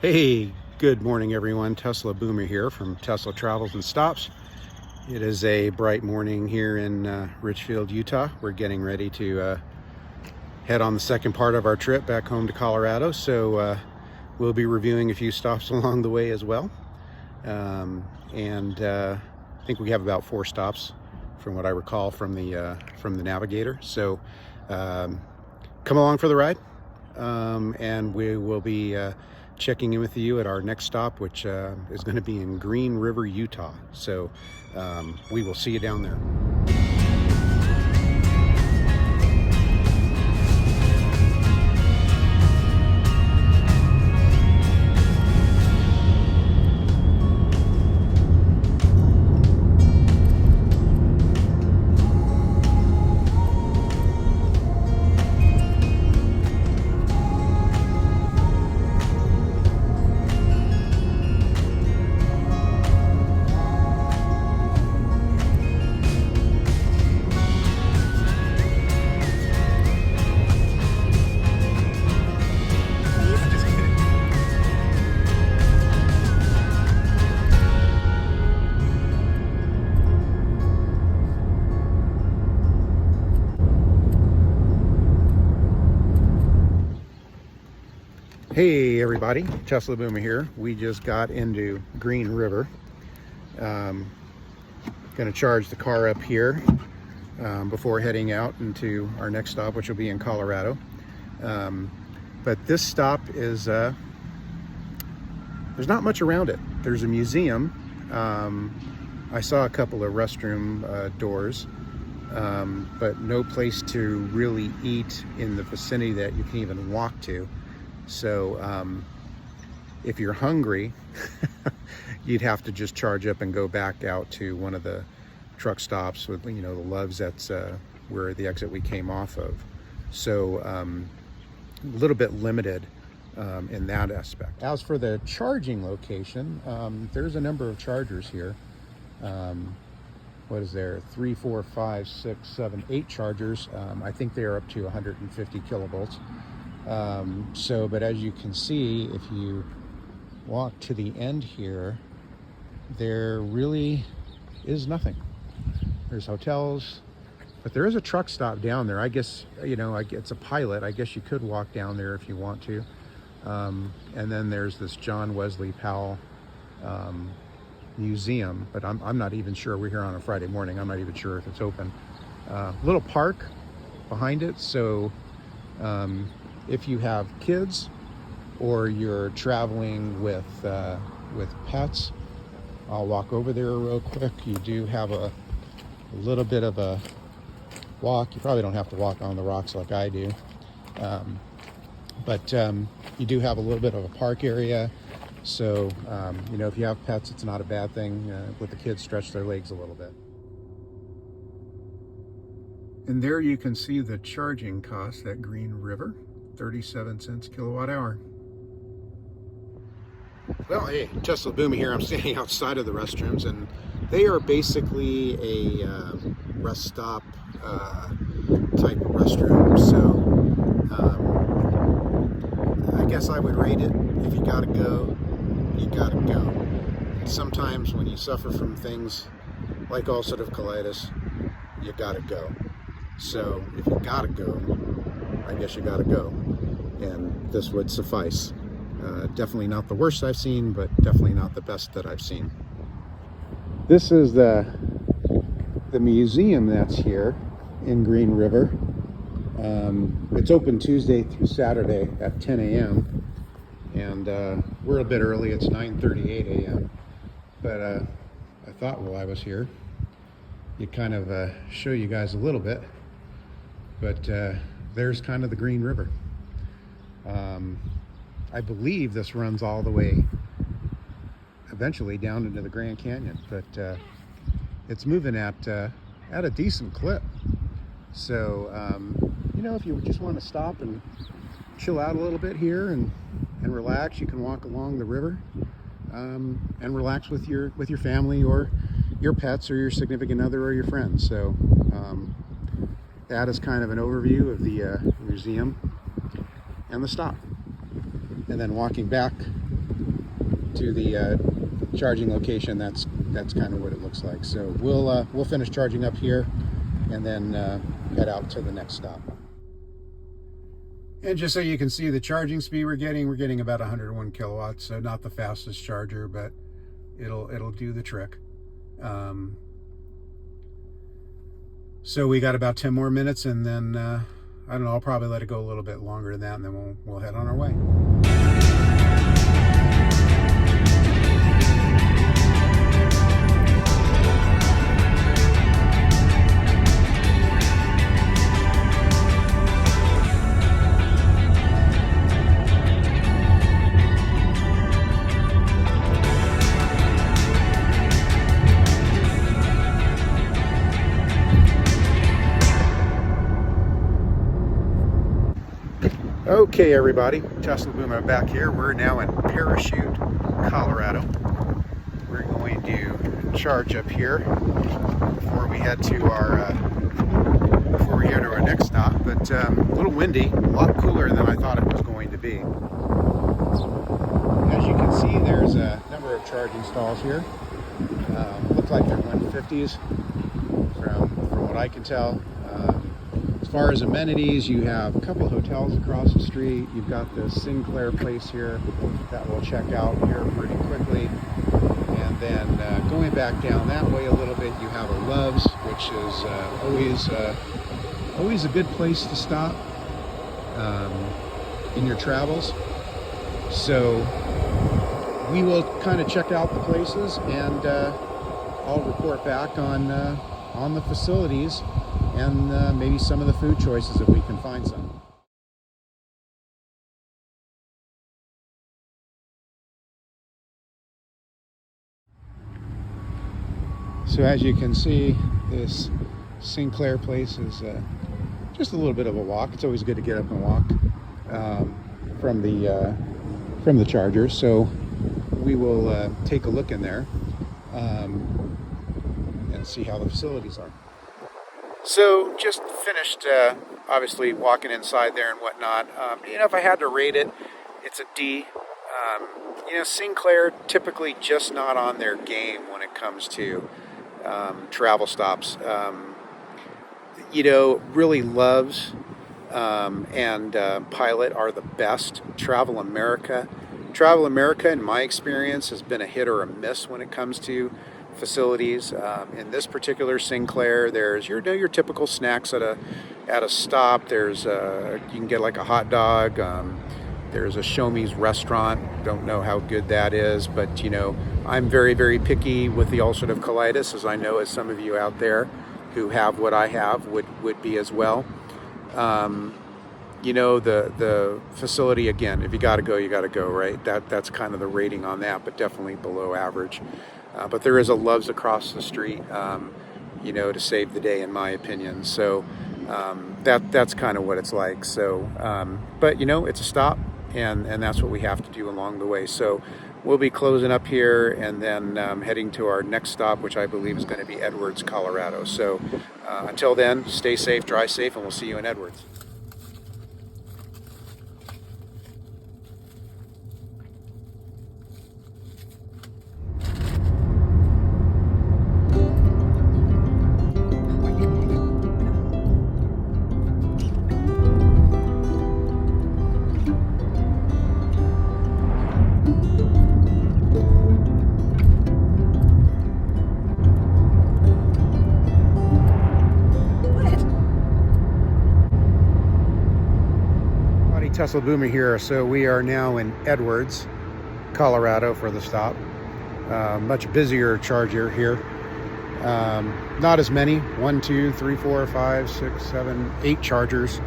Hey, good morning everyone. Tesla Boomer here from Tesla Travels and Stops. It is a bright morning here in Richfield, Utah. We're getting ready to head on the second part of our trip back home to Colorado. So we'll be reviewing a few stops along the way as well. I think we have about 4 stops from what I recall from the navigator. So come along for the ride, and we will be checking in with you at our next stop, which is going to be in Green River, Utah. So we will see you down there. Hey everybody, Tesla Boomer here. We just got into Green River. Gonna charge the car up here before heading out into our next stop, which will be in Colorado. But this stop is, there's not much around it. There's a museum. I saw a couple of restroom doors, but no place to really eat in the vicinity that you can even walk to. So if you're hungry, you'd have to just charge up and go back out to one of the truck stops with, the Loves. That's where the exit we came off of. So a little bit limited in that aspect. As for the charging location, there's a number of chargers here. What is there? 3, 4, 5, 6, 7, 8 chargers. I think they are up to 150 kilovolts. But as you can see, if you walk to the end here, there really is nothing. There's hotels, but there is a truck stop down there. I guess, it's a Pilot. I guess you could walk down there if you want to. And then there's this John Wesley Powell museum, but I'm not even sure. We're here on a Friday morning. I'm not even sure if it's open. Little park behind it. So if you have kids or you're traveling with pets, I'll walk over there real quick. You do have a little bit of a walk. You probably don't have to walk on the rocks like I do. But you do have a little bit of a park area. So, if you have pets, it's not a bad thing. Let the kids stretch their legs a little bit. And there you can see the charging cost at Green River. 37 cents kilowatt hour. Well, hey, Tesla Boomer here. I'm standing outside of the restrooms, and they are basically a rest stop type restroom. So I guess I would rate it, if you gotta go, you gotta go. And sometimes when you suffer from things like ulcerative colitis, you gotta go. So if you gotta go, I guess you gotta go, and this would suffice. Definitely not the worst I've seen, but definitely not the best that I've seen. This is the museum that's here in Green River. It's open Tuesday through Saturday at 10 a.m. and we're a bit early. It's 9:38 a.m. But I thought while I was here, you'd kind of show you guys a little bit. But there's kind of the Green River. I believe this runs all the way eventually down into the Grand Canyon, but it's moving at a decent clip. So if you just want to stop and chill out a little bit here and relax, you can walk along the river and relax with your family, or your pets or your significant other or your friends. So that is kind of an overview of the museum and the stop. And then walking back to the charging location, that's kind of what it looks like. So we'll finish charging up here and then head out to the next stop. And just so you can see the charging speed we're getting about 101 kilowatts, so not the fastest charger, but it'll do the trick. So we got about 10 more minutes, and then I don't know, I'll probably let it go a little bit longer than that, and then we'll head on our way. Okay, everybody, Tesla Boomer back here. We're now in Richfield, Colorado. We're going to charge up here before we head to our next stop. But a little windy, a lot cooler than I thought it was going to be. As you can see, there's a number of charging stalls here. Look like they're 150s from what I can tell. As far as amenities, you have a couple hotels across the street. You've got the Sinclair place here that we'll check out here pretty quickly. And then going back down that way a little bit, you have a Love's, which is always a good place to stop in your travels. So we will kind of check out the places, and I'll report back on the facilities and maybe some of the food choices if we can find some. So as you can see, this Sinclair place is just a little bit of a walk. It's always good to get up and walk from the chargers. So we will take a look in there and see how the facilities are. So just finished, obviously walking inside there and whatnot. If I had to rate it, it's a D. Sinclair typically just not on their game when it comes to travel stops. Really Love's and Pilot are the best. Travel America, in my experience, has been a hit or a miss when it comes to facilities. In this particular Sinclair, there's your typical snacks at a stop. There's you can get like a hot dog. There's a Show Me's restaurant. Don't know how good that is, but I'm very, very picky with the ulcerative colitis, as I know as some of you out there who have what I have would be as well. The facility, again, if you got to go, you got to go, right? That's kind of the rating on that, but definitely below average. But there is a Love's across the street, to save the day, in my opinion. So that's kind of what it's like. So, but it's a stop, and that's what we have to do along the way. So we'll be closing up here and then heading to our next stop, which I believe is going to be Edwards, Colorado. So until then, stay safe, drive safe, and we'll see you in Edwards. Tesla Boomer here. So we are now in Edwards, Colorado for the stop. Much busier charger here. Not as many, 1, 2, 3, 4, 5, 6, 7, 8 chargers.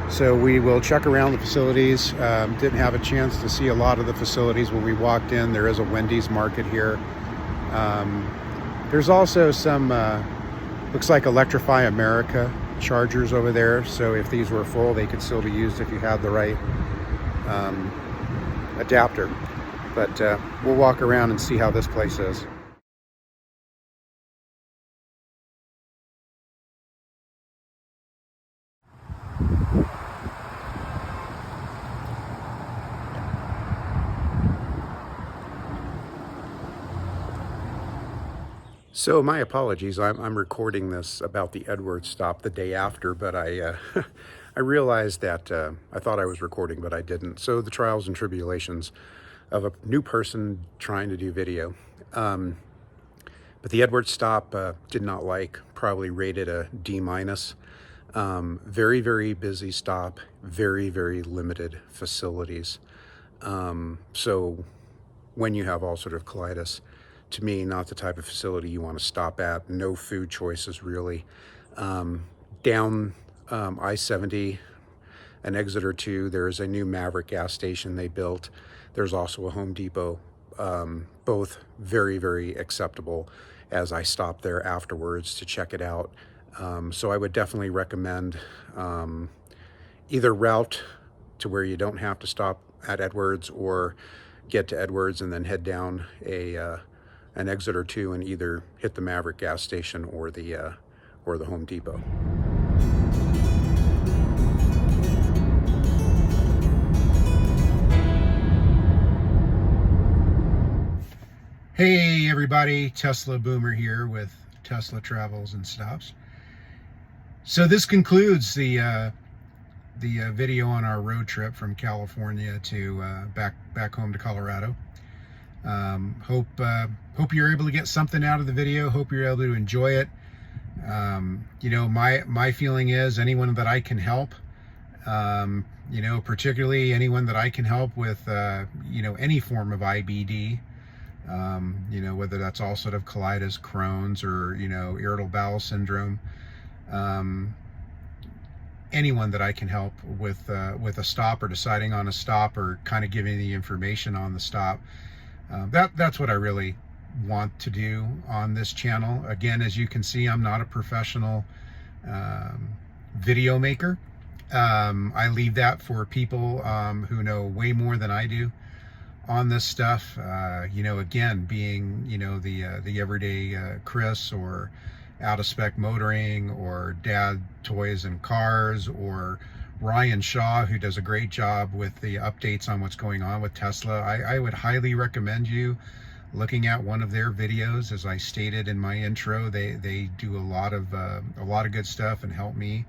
So we will check around the facilities. Didn't have a chance to see a lot of the facilities when we walked in. There is a Wendy's market here. There's also some, looks like Electrify America chargers over there, so if these were full, they could still be used if you had the right adapter. But we'll walk around and see how this place is. So my apologies, I'm recording this about the Edwards stop the day after, but I I realized that I thought I was recording, but I didn't. So the trials and tribulations of a new person trying to do video. But the Edwards stop did not like, probably rated a D-. Very, very busy stop, very, very limited facilities. So when you have ulcerative colitis, to me, not the type of facility you want to stop at. No food choices, really. Down I-70, an exit or two, there's a new Maverick gas station they built. There's also a Home Depot, both very, very acceptable, as I stopped there afterwards to check it out. So I would definitely recommend either route to where you don't have to stop at Edwards, or get to Edwards and then head down an exit or two and either hit the Maverick gas station or the Home Depot. Hey everybody, Tesla Boomer here with Tesla Travels and Stops. So this concludes the video on our road trip from California to back home to Colorado. Hope you're able to get something out of the video. Hope you're able to enjoy it. You know, my feeling is anyone that I can help, you know, particularly anyone that I can help with, you know, any form of IBD, you know, whether that's ulcerative colitis, Crohn's, or, you know, irritable bowel syndrome, anyone that I can help with a stop, or deciding on a stop, or kind of giving the information on the stop. That's what I really want to do on this channel. Again, as you can see, I'm not a professional video maker. I leave that for people who know way more than I do on this stuff. You know, again, being, you know, the everyday Chris, or Out of Spec Motoring, or Dad Toys and Cars, or Ryan Shaw, who does a great job with the updates on what's going on with Tesla. I would highly recommend you looking at one of their videos. As I stated in my intro, they do a lot of good stuff and help me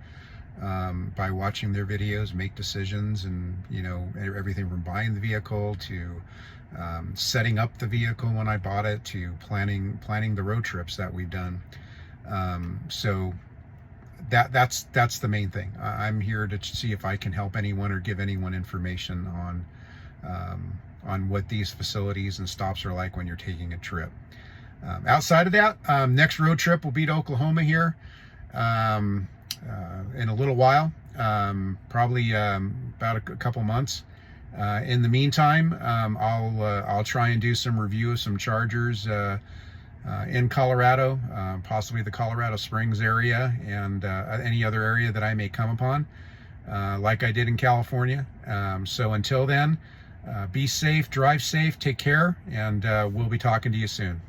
by watching their videos make decisions, and, you know, everything from buying the vehicle to setting up the vehicle when I bought it, to planning the road trips that we've done. So that's the main thing. I'm here to see if I can help anyone or give anyone information on what these facilities and stops are like when you're taking a trip. Outside of that, next road trip will be to Oklahoma here in a little while, probably about a couple months. In the meantime, I'll try and do some review of some Chargers in Colorado, possibly the Colorado Springs area, and any other area that I may come upon, like I did in California. So until then, be safe, drive safe, take care, and we'll be talking to you soon.